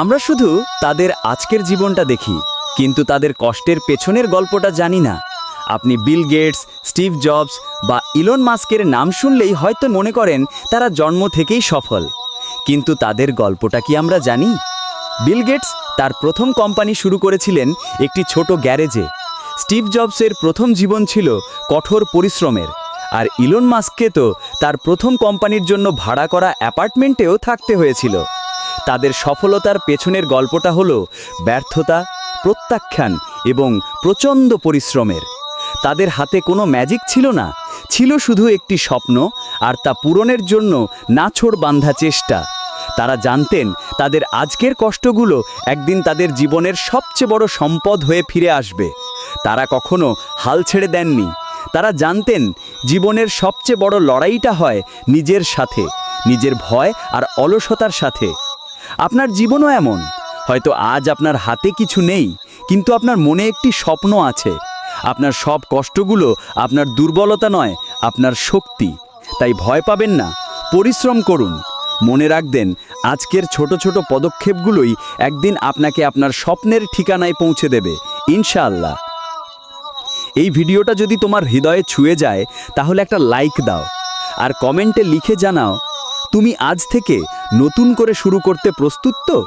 আমরা শুধু তাদের আজকের জীবনটা দেখি, কিন্তু তাদের কষ্টের পেছনের গল্পটা জানি না। আপনি বিল গেটস, স্টিভ জবস বা ইলন মাস্কের নাম শুনলেই হয়তো মনে করেন তারা জন্ম থেকেই সফল, কিন্তু তাদের গল্পটা কি আমরা জানি? বিল গেটস তার প্রথম কোম্পানি শুরু করেছিলেন একটি ছোট গ্যারেজে। স্টিভ জবসের প্রথম জীবন ছিল কঠোর পরিশ্রমের, আর ইলন মাস্ককে তো তার প্রথম কোম্পানির জন্য ভাড়া করা অ্যাপার্টমেন্টেও থাকতে হয়েছিল। তাদের সফলতার পেছনের গল্পটা হলো ব্যর্থতা, প্রত্যাখ্যান এবং প্রচণ্ড পরিশ্রমের। তাদের হাতে কোনো ম্যাজিক ছিল না, ছিল শুধু একটি স্বপ্ন, আর তা পূরণের জন্য নাছোড় বাঁধা চেষ্টা। তারা জানতেন তাদের আজকের কষ্টগুলো একদিন তাদের জীবনের সবচেয়ে বড় সম্পদ হয়ে ফিরে আসবে। তারা কখনো হাল ছেড়ে দেননি। তারা জানতেন জীবনের সবচেয়ে বড় লড়াইটা হয় নিজের সাথে, নিজের ভয় আর অলসতার সাথে। আপনার জীবনও এমন। হয়তো আজ আপনার হাতে কিছু নেই, কিন্তু আপনার মনে একটি স্বপ্ন আছে। আপনার সব কষ্টগুলো আপনার দুর্বলতা নয়, আপনার শক্তি। তাই ভয় পাবেন না, পরিশ্রম করুন। মনে রাখবেন, আজকের ছোট ছোট পদক্ষেপগুলোই একদিন আপনাকে আপনার স্বপ্নের ঠিকানায় পৌঁছে দেবে, ইনশাআল্লাহ। এই ভিডিওটা যদি তোমার হৃদয়ে ছুঁয়ে যায়, তাহলে একটা লাইক দাও আর কমেন্টে লিখে জানাও তুমি আজ থেকে নতুন করে শুরু করতে প্রস্তুত তো।